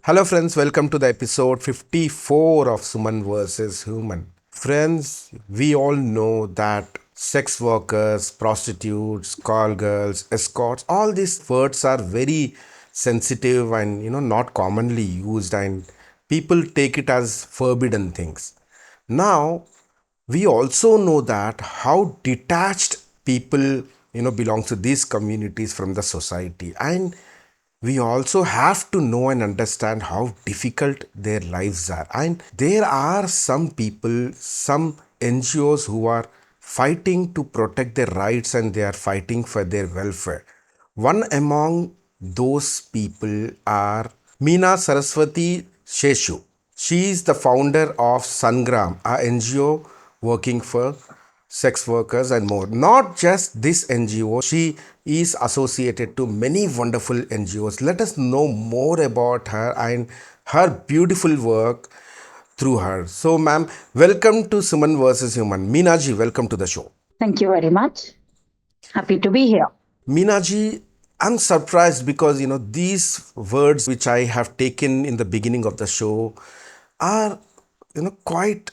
Hello, friends. Welcome to the episode 54 of Suman versus Human. Friends, we all know that sex workers, prostitutes, call girls, escorts, all these words are very sensitive and not commonly used, and people take it as forbidden things. Now, we also know that how detached people belong to these communities from the society, and we also have to know and understand how difficult their lives are. And there are some people, some NGOs who are fighting to protect their rights and they are fighting for their welfare. One among those people are Meena Saraswathi Seshu. She is the founder of SANGRAM, a NGO working for sex workers and more. Not just this NGO, she is associated to many wonderful NGOs. Let us know more about her and her beautiful work through her. So, ma'am, welcome to Suman versus Human. Meena ji, welcome to the show. Thank you very much. Happy to be here. Meena ji, I'm surprised because these words which I have taken in the beginning of the show are quite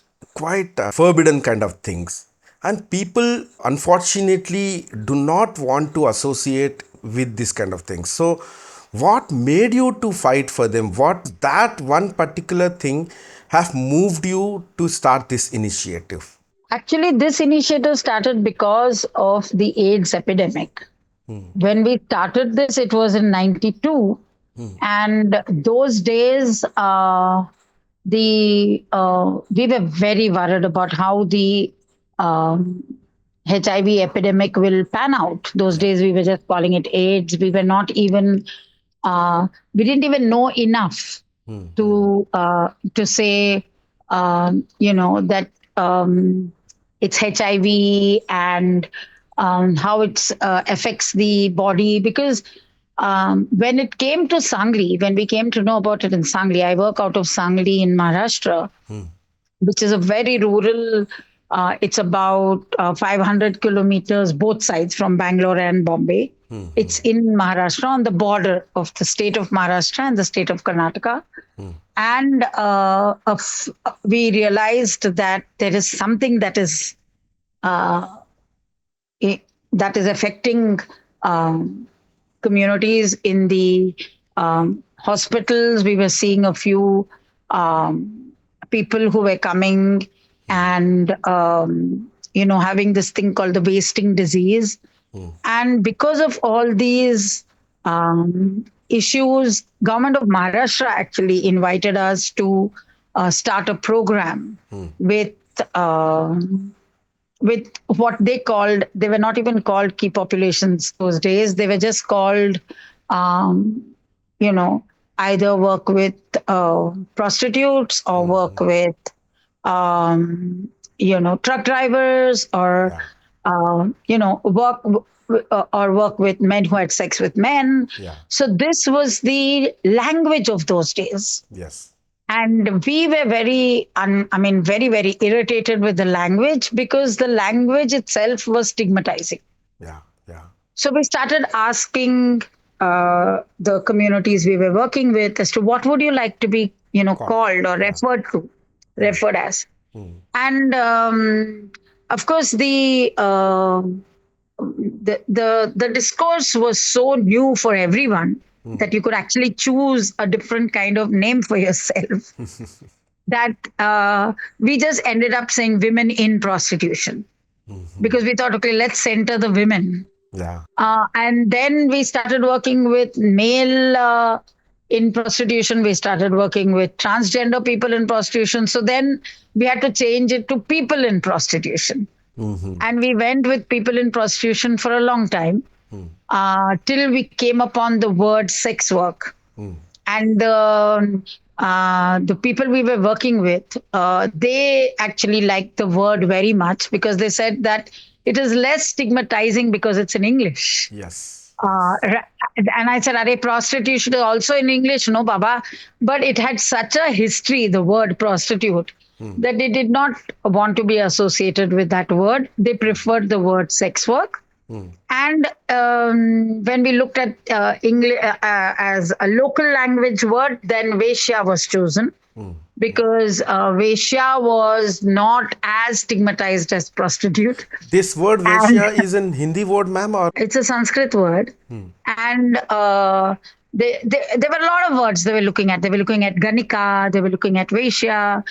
forbidden kind of things, and people unfortunately do not want to associate with this kind of things. So what made you to fight for them? What that one particular thing have moved you to start this initiative? Actually, this initiative started because of the AIDS epidemic. When we started this, it was in 92. And those days, we were very worried about how the HIV epidemic will pan out. Those days, we were just calling it AIDS. We were not even, we didn't even know enough to say, that it's HIV and how it affects the body. Because when it came to Sangli, when we came to know about it in Sangli, I work out of Sangli in Maharashtra, which is a very rural. It's about 500 kilometers both sides from Bangalore and Bombay. It's in Maharashtra, on the border of the state of Maharashtra and the state of Karnataka. And we realized that there is something that is affecting communities in the hospitals. We were seeing a few people who were coming and having this thing called the wasting disease. And because of all these issues, government of Maharashtra actually invited us to start a program with what they were not even called key populations those days. They were just called, either work with prostitutes or work with, truck drivers or, work with men who had sex with men. Yeah. So this was the language of those days. Yes. And we were very, very, very irritated with the language because the language itself was stigmatizing. Yeah. Yeah. So we started asking the communities we were working with as to what would you like to be, called or referred as. And of course, the discourse was so new for everyone that you could actually choose a different kind of name for yourself. That we just ended up saying women in prostitution because we thought, okay, let's center the women. Yeah. And then we started working with male in prostitution. We started working with transgender people in prostitution. So then we had to change it to people in prostitution. And we went with people in prostitution for a long time till we came upon the word sex work. And the people we were working with, they actually liked the word very much because they said that it is less stigmatizing because it's in English. Yes. And I said, "Are prostitution is also in English?" No, Baba. But it had such a history, the word prostitute, that they did not want to be associated with that word. They preferred the word sex work. And when we looked at English as a local language word, then Veshya was chosen because Veshya was not as stigmatized as prostitute. This word And Veshya is an Hindi word, ma'am, or? it's a Sanskrit word. And there were a lot of words they were looking at. They were looking at Ganika, they were looking at Veshya,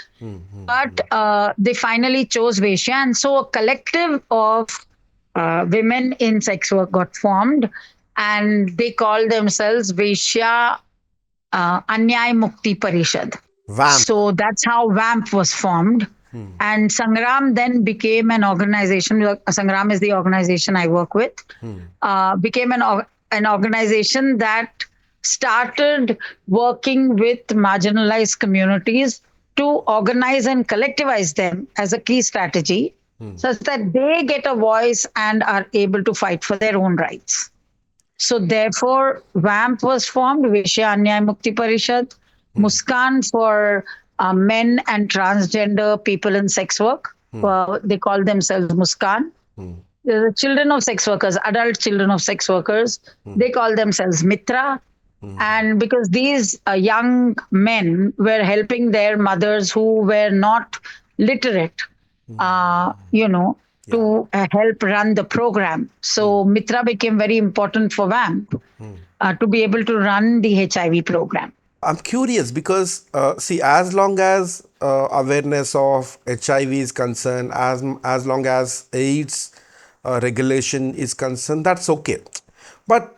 but they finally chose Veshya. And so a collective of women in sex work got formed, and they called themselves Veshya Anyay Mukti Parishad. VAMP. So that's how VAMP was formed. And Sangram then became an organization. Sangram is the organization I work with. Became an organization that started working with marginalized communities to organize and collectivize them as a key strategy, such that they get a voice and are able to fight for their own rights. So therefore, VAMP was formed, Veshya Anyay Mukti Parishad, Muskan for men and transgender people in sex work. They call themselves Muskan. The children of sex workers, adult children of sex workers, they call themselves Mitra. And because these young men were helping their mothers who were not literate, to help run the program. So Mitra became very important for VAMP to be able to run the HIV program. I'm curious because, see, as long as awareness of HIV is concerned, as long as AIDS regulation is concerned, that's okay. But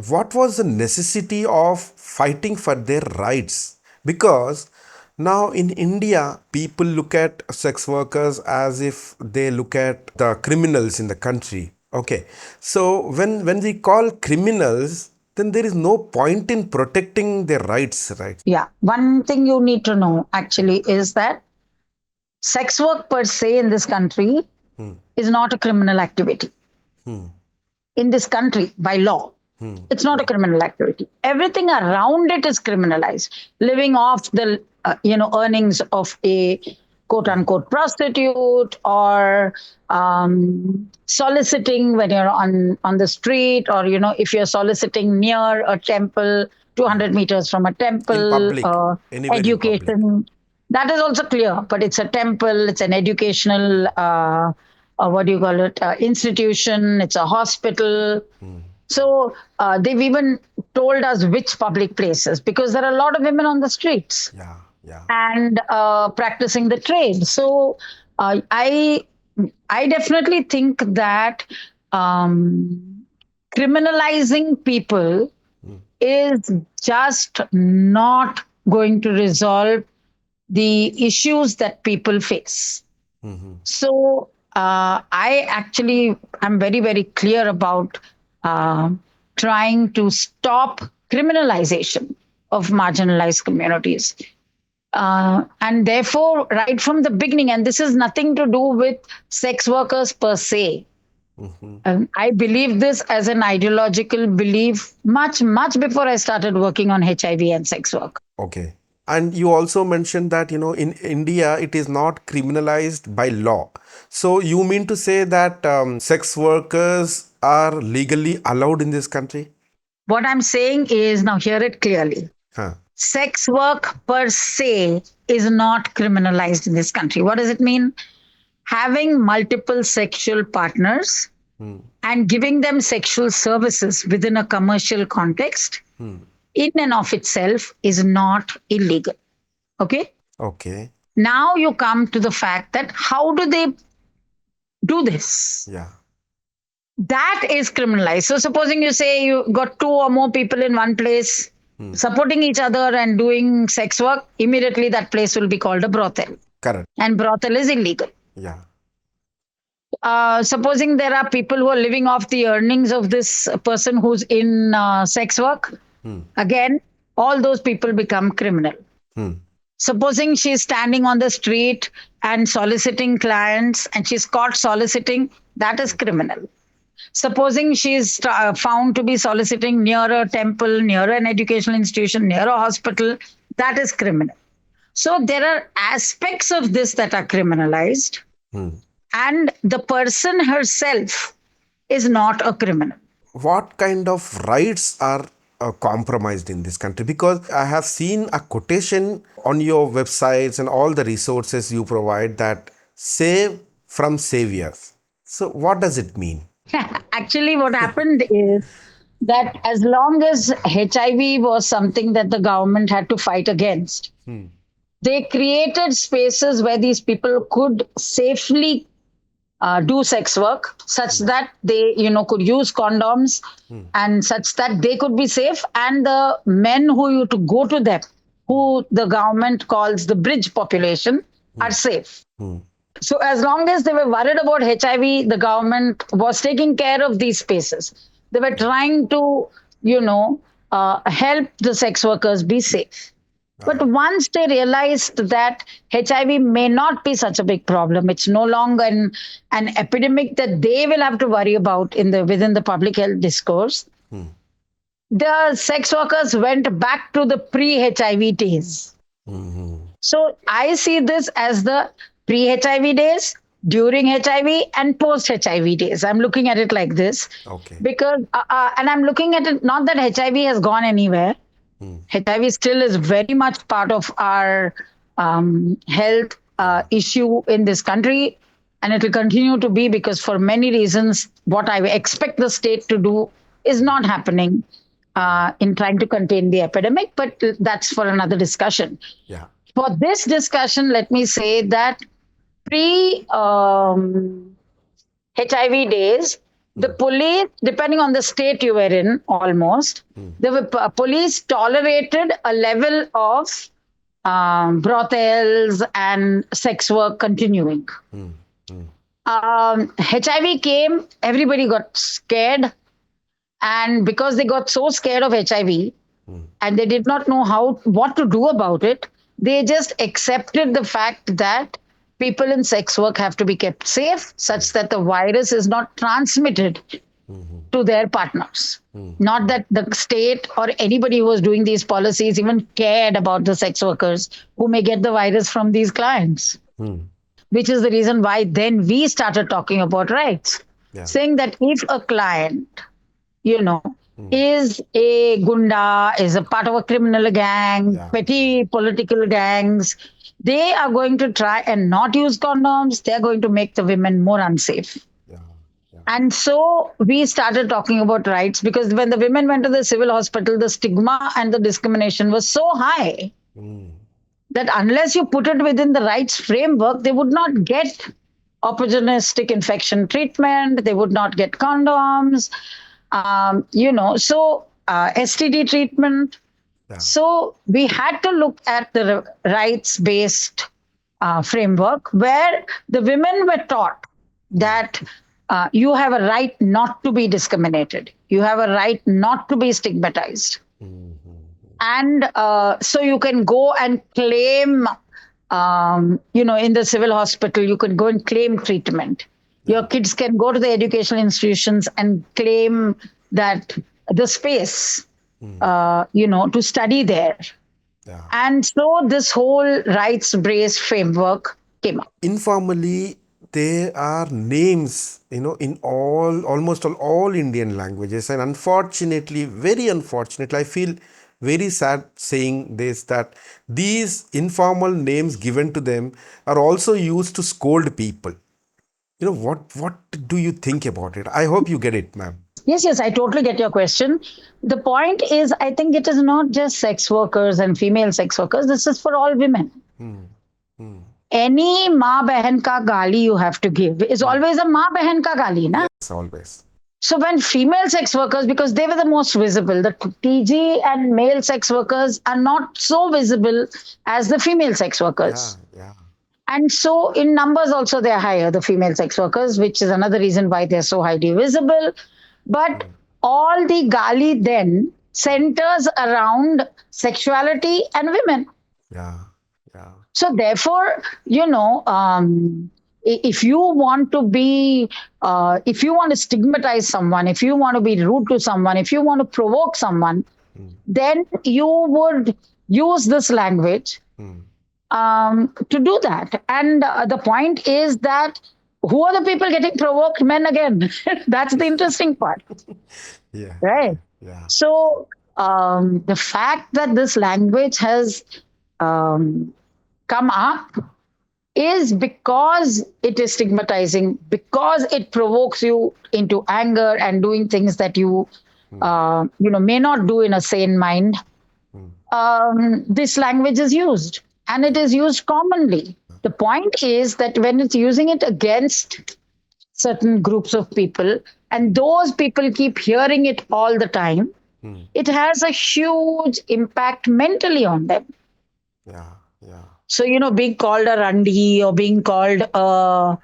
what was the necessity of fighting for their rights? Because now in India, people look at sex workers as if they look at the criminals in the country. Okay, so when we call criminals, then there is no point in protecting their rights, right? Yeah. One thing you need to know actually is that sex work per se in this country is not a criminal activity. In this country, by law, it's not a criminal activity. Everything around it is criminalized. Living off the earnings of a quote unquote prostitute, or soliciting when you're on the street, or if you're soliciting near a temple, 200 meters from a In temple, public, anywhere in public. education. That is also clear, but it's a temple, it's an educational what do you call it, institution, it's a hospital. So they've even told us which public places, because there are a lot of women on the streets Yeah. and practicing the trade. So I definitely think that criminalizing people is just not going to resolve the issues that people face. So I actually am very, very clear about trying to stop criminalization of marginalized communities. And therefore, right from the beginning, and this is nothing to do with sex workers per se. I believe this as an ideological belief much, much before I started working on HIV and sex work. Okay. And you also mentioned that, in India, it is not criminalized by law. So you mean to say that sex workers are legally allowed in this country? What I'm saying is, now hear it clearly. Huh. Sex work per se is not criminalized in this country. What does it mean? Having multiple sexual partners and giving them sexual services within a commercial context in and of itself is not illegal. Okay? Okay. Now you come to the fact that how do they do this? Yeah. That is criminalized. So supposing you say you got two or more people in one place supporting each other and doing sex work, immediately that place will be called a brothel. Correct. And brothel is illegal. Yeah. Supposing there are people who are living off the earnings of this person who's in sex work, again, all those people become criminal. Supposing she's standing on the street and soliciting clients and she's caught soliciting, that is criminal. Supposing she's found to be soliciting near a temple, near an educational institution, near a hospital, that is criminal. So there are aspects of this that are criminalized. And the person herself is not a criminal. What kind of rights are compromised in this country? Because I have seen a quotation on your websites and all the resources you provide that save from saviors. So, what does it mean? Actually, what happened is that as long as HIV was something that the government had to fight against, they created spaces where these people could safely do sex work, such that they, could use condoms, and such that they could be safe, and the men who you to go to them, who the government calls the bridge population, are safe. So as long as they were worried about HIV, the government was taking care of these spaces. They were trying to, help the sex workers be safe. But once they realized that HIV may not be such a big problem, it's no longer an epidemic that they will have to worry about within the public health discourse, the sex workers went back to the pre-HIV days. So I see this as the pre-HIV days, during HIV, and post-HIV days. I'm looking at it like this. Okay. Because, and I'm looking at it, not that HIV has gone anywhere. HIV still is very much part of our health issue in this country. And it will continue to be, because for many reasons, what I expect the state to do is not happening in trying to contain the epidemic. But that's for another discussion. Yeah. For this discussion, let me say that pre HIV days, the police, depending on the state you were in, almost, the police tolerated a level of brothels and sex work continuing. HIV came, everybody got scared. And because they got so scared of HIV and they did not know what to do about it, they just accepted the fact that people in sex work have to be kept safe, such that the virus is not transmitted to their partners. Not that the state or anybody who was doing these policies even cared about the sex workers who may get the virus from these clients. Which is the reason why then we started talking about rights, saying that if a client, is a gunda, is a part of a criminal gang, petty political gangs, they are going to try and not use condoms. They're going to make the women more unsafe. And so we started talking about rights, because when the women went to the civil hospital, the stigma and the discrimination was so high that unless you put it within the rights framework, they would not get opportunistic infection treatment. They would not get condoms. STD treatment. So we had to look at the rights-based framework where the women were taught that you have a right not to be discriminated. You have a right not to be stigmatized. And so you can go and claim, in the civil hospital, you can go and claim treatment. Your kids can go to the educational institutions and claim that the space, to study there. And so this whole rights-based framework came up. Informally, there are names, in almost all Indian languages. And unfortunately, very unfortunately, I feel very sad saying this, that these informal names given to them are also used to scold people. What do you think about it? I hope you get it, ma'am. Yes, I totally get your question. The point is, I think it is not just sex workers and female sex workers. This is for all women. Any maa behan ka gali you have to give is always a maa behan ka gali, na? Yes, always. So when female sex workers, because they were the most visible, the TG and male sex workers are not so visible as the female sex workers. Yeah. And so in numbers also they're higher, the female sex workers, which is another reason why they're so highly visible. But all the gali then centers around sexuality and women. Yeah. So therefore, if you want to stigmatize someone, if you want to be rude to someone, if you want to provoke someone, then you would use this language to do that. And the point is that who are the people getting provoked? Men again. That's the interesting part, Yeah, right? yeah, yeah. So the fact that this language has um, come up is because it is stigmatizing, because it provokes you into anger and doing things that you may not do in a sane mind. This language is used, and it is used commonly. The point is that when it's using it against certain groups of people, and those people keep hearing it all the time, it has a huge impact mentally on them. Yeah, yeah. So, being called a randi or being called a,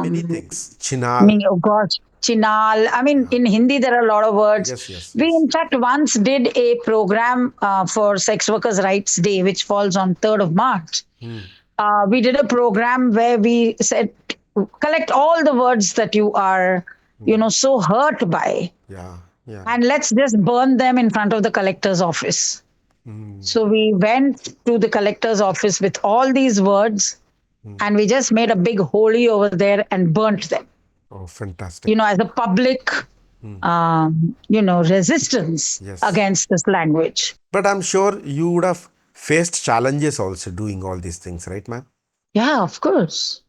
Many um, things. Chinal. oh gosh, chinal. I mean, Yeah. in Hindi, there are a lot of words. Yes, yes, We, yes. in fact, once did a program for Sex Workers' Rights Day, which falls on 3rd of March. We did a program where we said, collect all the words that you are, so hurt by, Yeah, yeah. and let's just burn them in front of the collector's office. So we went to the collector's office with all these words, and we just made a big holy over there and burnt them, Oh, fantastic. as a public, resistance Yes. against this language. But I'm sure you would have faced challenges also doing all these things, right, ma'am? Yeah, of course.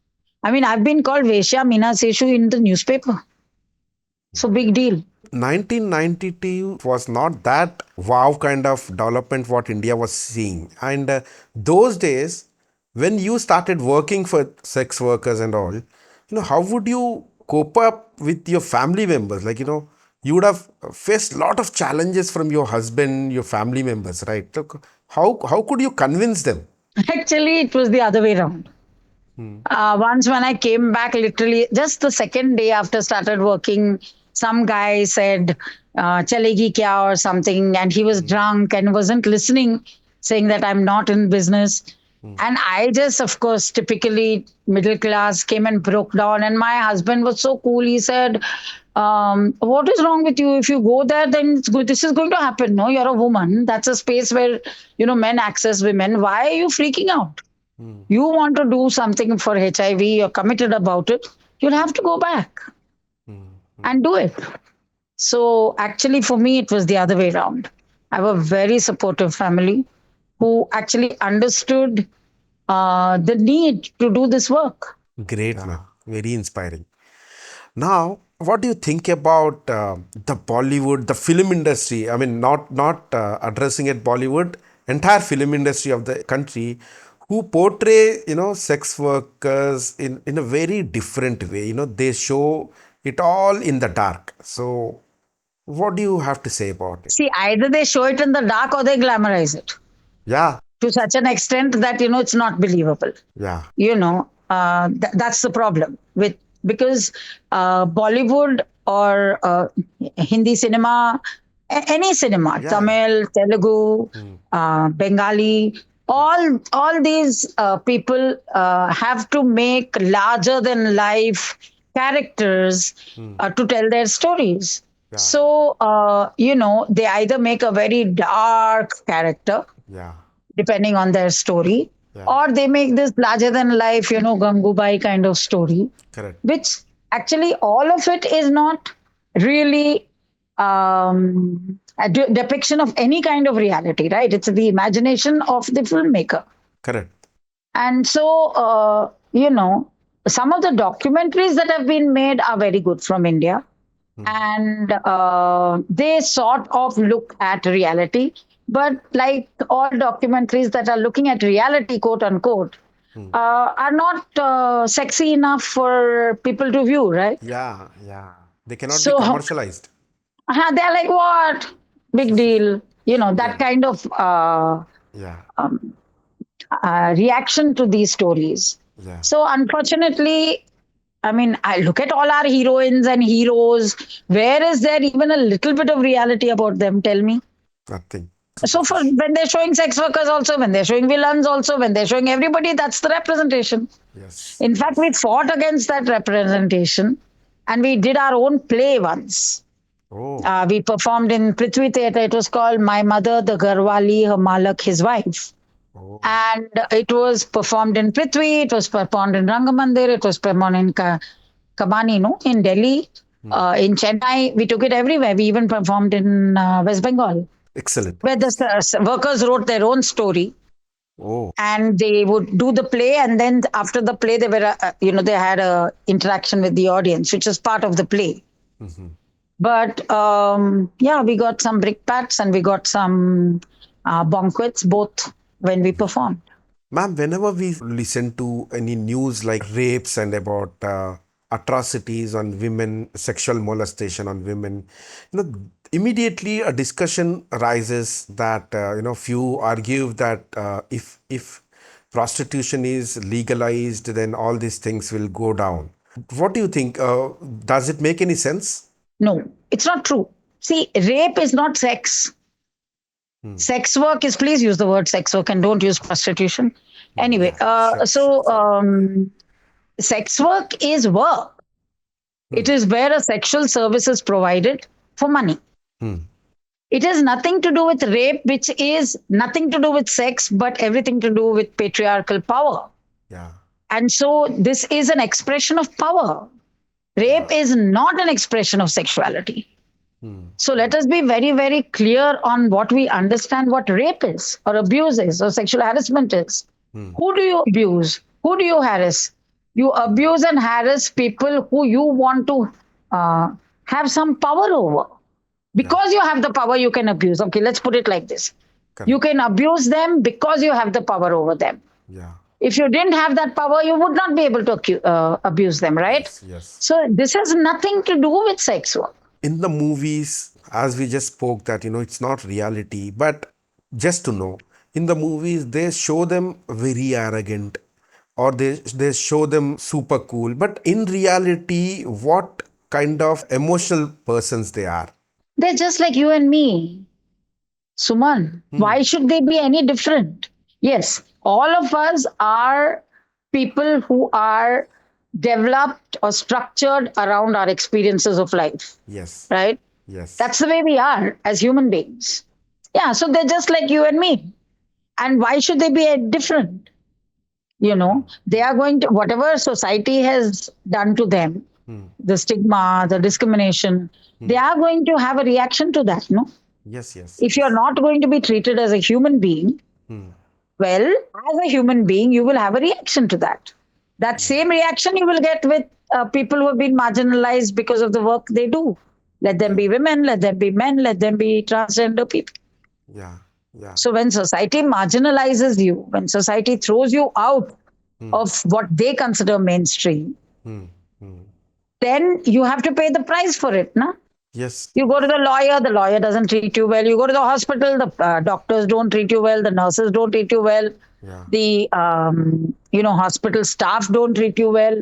I mean, I've been called Veshya Anyay Mukti Parishad in the newspaper. So big deal. 1992 was not that wow kind of development what India was seeing. And those days, when you started working for sex workers and all, how would you cope up with your family members? Like, you would have faced a lot of challenges from your husband, your family members, right? Look, how could you convince them? Actually, it was the other way around. Once when I came back, literally just the second day after started working, some guy said, "Chalegi kya" or something, and he was drunk and wasn't listening, saying that I'm not in business. And I just, of course, typically middle class, came and broke down. And my husband was so cool. He said, "What is wrong with you? If you go there, then it's good. This is going to happen. No, you're a woman. That's a space where men access women. Why are you freaking out? You want to do something for HIV, you're committed about it, you'll have to go back and do it." So actually, for me, it was the other way around. I have a very supportive family who actually understood the need to do this work. Great, ma'am. Very inspiring. Now, what do you think about the Bollywood, the film industry? I mean, not addressing it Bollywood, entire film industry of the country, who portray sex workers in a very different way. They show it all in the dark. So, what do you have to say about it? See, either they show it in the dark or they glamorize it Yeah, to such an extent that it's not believable. yeah, That's the problem with, because Bollywood or Hindi cinema, any cinema, yeah, yeah. Tamil, Telugu, Bengali, all these people have to make larger than life characters to tell their stories. Yeah. So they either make a very dark character Yeah, depending on their story, yeah, or they make this larger than life, Gangubai kind of story, correct. which actually all of it is not really a depiction of any kind of reality, right? It's the imagination of the filmmaker. Correct. And so, some of the documentaries that have been made are very good from India. And they sort of look at reality. But like all documentaries that are looking at reality, quote unquote, are not sexy enough for people to view, right? Yeah, yeah. They cannot be So commercialized. they're like, what? Big deal. That Yeah, kind of yeah, reaction to these stories. yeah. So unfortunately, I mean, I look at all our heroines and heroes. Where is there even a little bit of reality about them? Tell me. Nothing. So for Superficial. when they're showing sex workers also, when they're showing villains also, when they're showing everybody, that's the representation. Yes, In fact, yes. we fought against that representation, and we did our own play once. Oh, We performed in Prithvi Theatre. It was called My Mother, the Garwali, Her Malak, His Wife. Oh. And it was performed in Prithvi, it was performed in Rangamandir, it was performed in Kabani, no, in Delhi, in Chennai. We took it everywhere. We even performed in West Bengal, Excellent. where the workers wrote their own story Oh. and they would do the play. And then after the play, they were, they had a interaction with the audience, which was part of the play. But yeah, we got some brickbats and we got some banquets, both when we performed. Ma'am, whenever we listen to any news like rapes and about atrocities on women, sexual molestation on women, immediately a discussion arises that few argue that if prostitution is legalized, then all these things will go down. What do you think? Does it make any sense? No, it's not true. See, rape is not sex. Sex work is, please use the word sex work and don't use prostitution. Anyway, Sure, so sure. sex work is work. It is where a sexual service is provided for money. It has nothing to do with rape, which is nothing to do with sex, but everything to do with patriarchal power. Yeah. And so this is an expression of power. Rape is not an expression of sexuality. So let us be very, very clear on what we understand what rape is, or abuse is, or sexual harassment is. Who do you abuse? Who do you harass? You abuse and harass people who you want to have some power over. Because you have the power, you can abuse. Okay, let's put it like this. Correct. You can abuse them because you have the power over them. Yeah. If you didn't have that power, you would not be able to abuse them, right? Yes. So this has nothing to do with sex work. In the movies, as we just spoke, that it's not reality, but just to know, in the movies they show them very arrogant, or they show them super cool, but in reality, what kind of emotional persons they are? They're just like you and me, Suman. Why should they be any different? Yes, all of us are people who are developed or structured around our experiences of life, Yes. right? Yes. That's the way we are as human beings. Yeah, so they're just like you and me. And why should they be different? They are going to, whatever society has done to them, the stigma, the discrimination, they are going to have a reaction to that, no? Yes. Yes. If you're not going to be treated as a human being, well, as a human being, you will have a reaction to that. That same reaction you will get with people who have been marginalized because of the work they do. Let them be women, let them be men, let them be transgender people. Yeah. Yeah. So when society marginalizes you, when society throws you out of what they consider mainstream, then you have to pay the price for it, no? Yes. You go to the lawyer doesn't treat you well. You go to the hospital, the doctors don't treat you well, the nurses don't treat you well, Yeah. the hospital staff don't treat you well.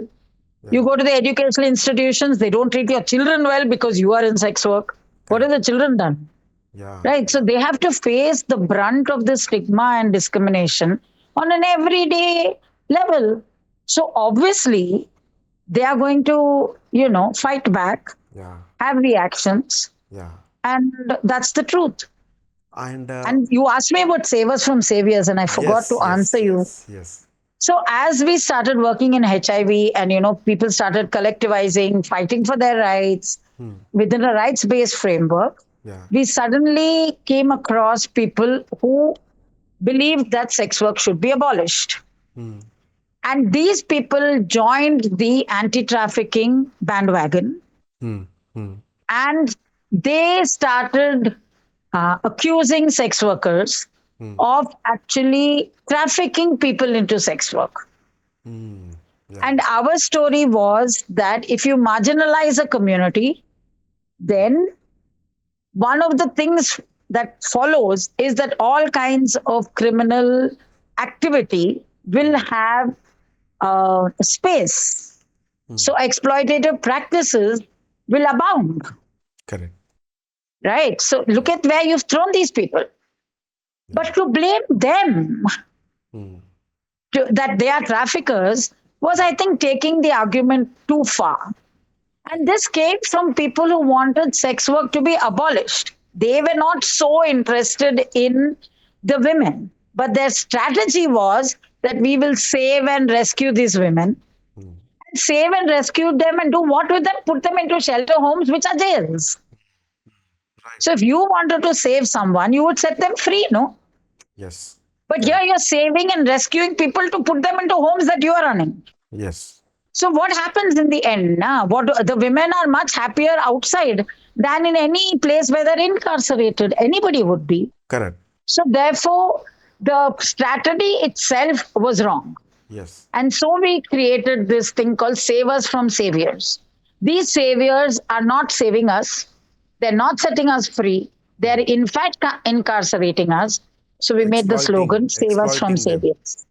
You go to the educational institutions, they don't treat your children well because you are in sex work. What have the children done? Yeah. Right? So they have to face the brunt of the stigma and discrimination on an everyday level. So obviously, they are going to, fight back, Yeah. have reactions, Yeah. and that's the truth. And And you asked me about savers from saviors, and I forgot to answer you. Yes. So as we started working in HIV and, people started collectivizing, fighting for their rights within a rights-based framework, Yeah. we suddenly came across people who believed that sex work should be abolished. And these people joined the anti-trafficking bandwagon and they started accusing sex workers of actually trafficking people into sex work. Yeah. And our story was that if you marginalize a community, then one of the things that follows is that all kinds of criminal activity will have space. So exploitative practices will abound, Correct. right? So look at where you've thrown these people. But to blame them that they are traffickers was, I think, taking the argument too far. And this came from people who wanted sex work to be abolished. They were not so interested in the women. But their strategy was that we will save and rescue these women, and save and rescue them and do what with them? Put them into shelter homes, which are jails. Right. So if you wanted to save someone, you would set them free, no? Yes. But here Correct. you're saving and rescuing people to put them into homes that you are running. Yes. So what happens in the end? Now, what the women are much happier outside than in any place where they're incarcerated. Anybody would be. Correct. So therefore, the strategy itself was wrong. Yes. And so we created this thing called savers from saviors. These saviors are not saving us. They're not setting us free. They're in fact incarcerating us. So we made the slogan, save us from Exploiting them. saviors.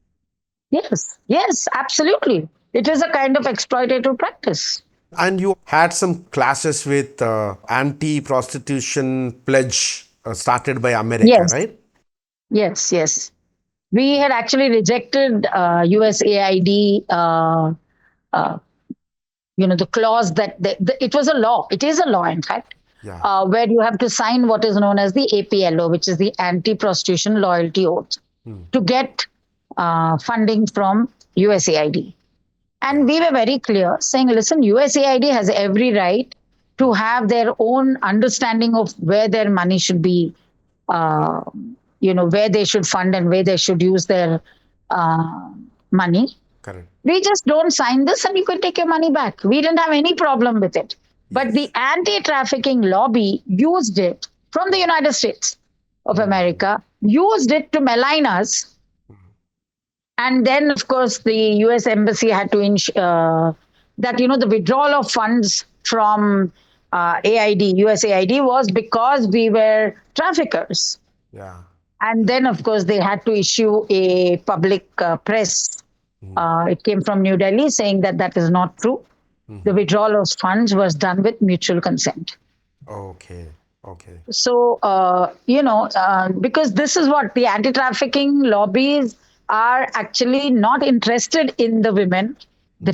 Yes, yes, absolutely. It is a kind of exploitative practice. And you had some clashes with anti-prostitution pledge started by America, Yes, right? yes, yes. We had actually rejected USAID, uh, the clause that it was a law. It is a law, in fact, Yeah. where you have to sign what is known as the APLO, which is the Anti-Prostitution Loyalty Oath, to get funding from USAID. And Yeah. we were very clear saying, listen, USAID has every right to have their own understanding of where their money should be, uh, where they should fund and where they should use their uh, money. Correct. We just don't sign this and you can take your money back. We didn't have any problem with it. But the Yes. anti trafficking lobby used it from the United States of America, used it to malign us. And then, of course, the US Embassy had to ensure that, the withdrawal of funds from AID, USAID, was because we were traffickers. Yeah. And then, of course, they had to issue a public press. It came from New Delhi saying that that is not true. The withdrawal of funds was done with mutual consent. Okay. Okay. So, because this is what the anti trafficking lobbies are actually not interested in the women.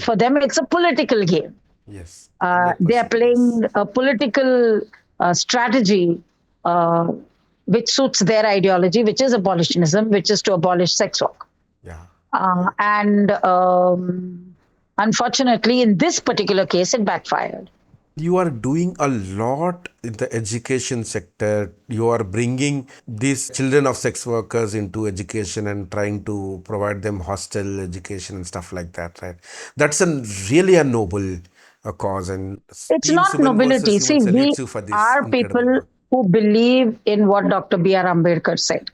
For them, it's a political game. Yes. They are 100%. Yes. playing a political strategy which suits their ideology, which is abolitionism, which is to abolish sex work. Yeah. And unfortunately, in this particular case, it backfired. You are doing a lot in the education sector. You are bringing these children of sex workers into education and trying to provide them hostel education and stuff like that, right? That's a really a noble cause, and It's Team not Suman nobility. versus Human See, we salutes you for this are incredible people work. who believe in what Dr. B.R. Ambedkar said,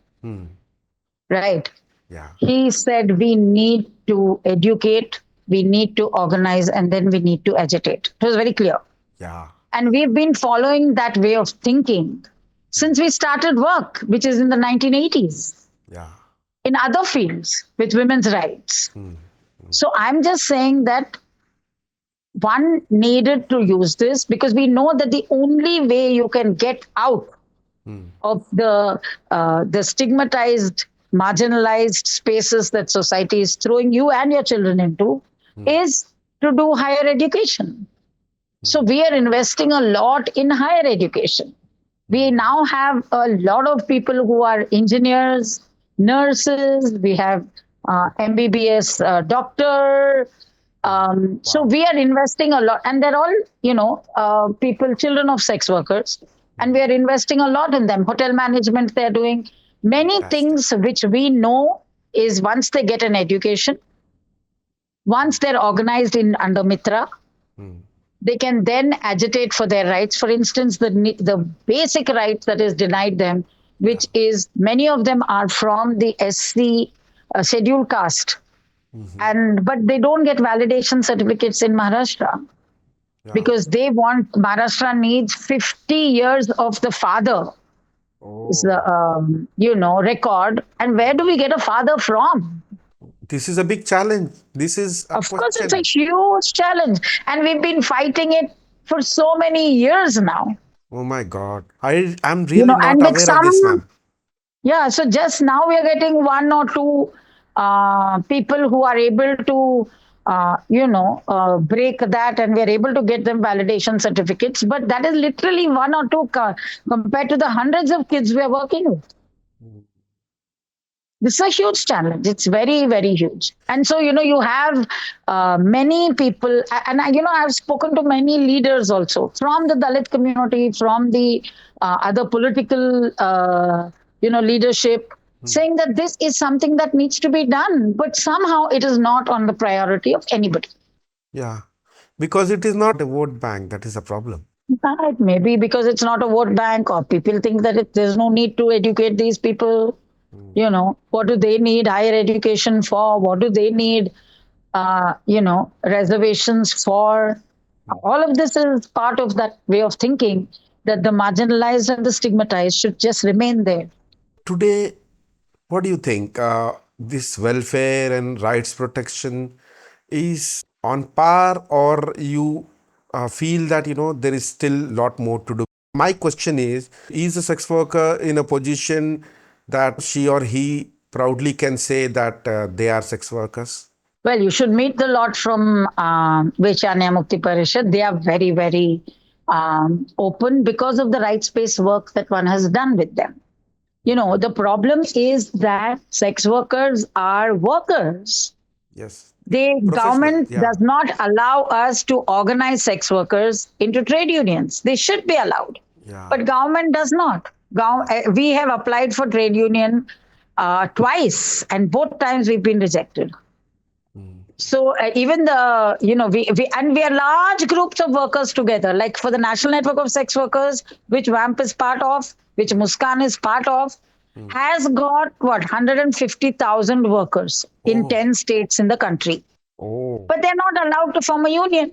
right? Yeah. He said we need to educate, we need to organize, and then we need to agitate. It was very clear. Yeah. And we've been following that way of thinking since we started work, which is in the 1980s, Yeah. in other fields with women's rights. So I'm just saying that one needed to use this because we know that the only way you can get out of the stigmatized, marginalized spaces that society is throwing you and your children into is to do higher education. So we are investing a lot in higher education. We now have a lot of people who are engineers, nurses. We have MBBS doctor. So Wow. we are investing a lot, and they're all people, children of sex workers, and we are investing a lot in them. Hotel management, they're doing many Fantastic. things which we know is once they get an education, once they're organized in under Mitra, they can then agitate for their rights. For instance, the basic rights that is denied them, Yeah. which is many of them are from the SC scheduled caste, and but they don't get validation certificates in Maharashtra Yeah. because they want Maharashtra needs 50 years of the father is the Oh. record, and where do we get a father from? This is a big challenge. This is a Of course, it's a question. huge challenge, and we've been fighting it for so many years now. Oh my God. I'm really not And with aware of this, some, ma'am. yeah, so just now we are getting one or two people who are able to, break that, and we are able to get them validation certificates. But that is literally one or two compared to the hundreds of kids we are working with. This is a huge challenge. It's very, very huge. And so, you have many people, and I've spoken to many leaders also from the Dalit community, from the other political, leadership, saying that this is something that needs to be done, but somehow it is not on the priority of anybody. Yeah. Because it is not a vote bank. That is a problem. Right. Maybe because it's not a vote bank, or people think that there's no need to educate these people. What do they need higher education for? What do they need, reservations for? All of this is part of that way of thinking that the marginalized and the stigmatized should just remain there. Today, what do you think? This welfare and rights protection is on par, or you feel that there is still a lot more to do? My question is a sex worker in a position that she or he proudly can say that they are sex workers? Well, you should meet the lot from Veshya Anyay Mukti Parishad. They are very, very open because of the rights-based work that one has done with them. The problem is that sex workers are workers. Yes. The Professional. government Yeah. does not allow us to organize sex workers into trade unions. They should be allowed, Yeah. but government does not. We have applied for trade union twice, and both times we've been rejected. So even we are large groups of workers together, like for the National Network of Sex Workers, which VAMP is part of, which Muskan is part of, has got 150,000 workers in 10 states in the country. Oh. But they're not allowed to form a union,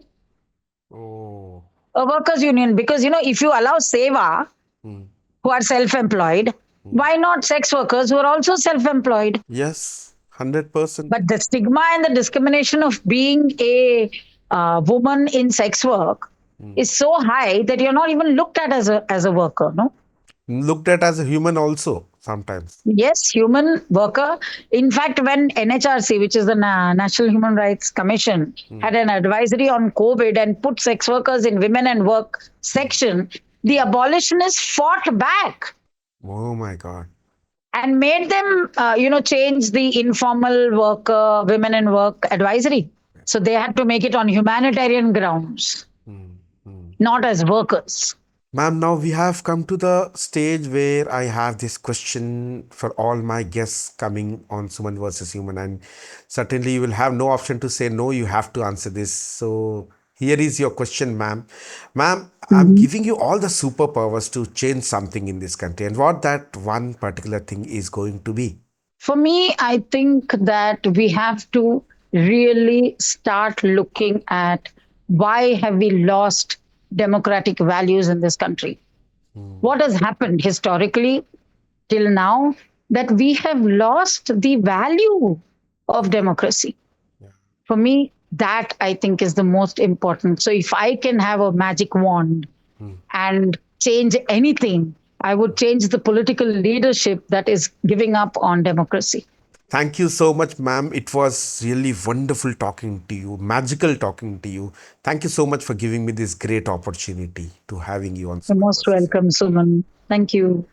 Oh. a workers' union, because if you allow Seva, who are self-employed, why not sex workers who are also self-employed? Yes. 100%. But the stigma and the discrimination of being a woman in sex work is so high that you're not even looked at as a worker, no? Looked at as a human also sometimes. Yes, human worker. In fact, when NHRC, which is the National Human Rights Commission, had an advisory on COVID and put sex workers in women and work section, the abolitionists fought back Oh my God. and made them, change the informal worker, women and work advisory. So they had to make it on humanitarian grounds, not as workers. Ma'am, now we have come to the stage where I have this question for all my guests coming on Suman versus Human. And certainly you will have no option to say no, you have to answer this. So here is your question, ma'am. Ma'am, I'm giving you all the superpowers to change something in this country. And what that one particular thing is going to be? For me, I think that we have to really start looking at why have we lost democratic values in this country. What has happened historically till now that we have lost the value of democracy. For me, that I think is the most important. So if I can have a magic wand and change anything, I would change the political leadership that is giving up on democracy. Thank you so much, ma'am. It was really wonderful talking to you, magical talking to you. Thank you so much for giving me this great opportunity to having you on You're Suman most versus. welcome, Suman. Thank you.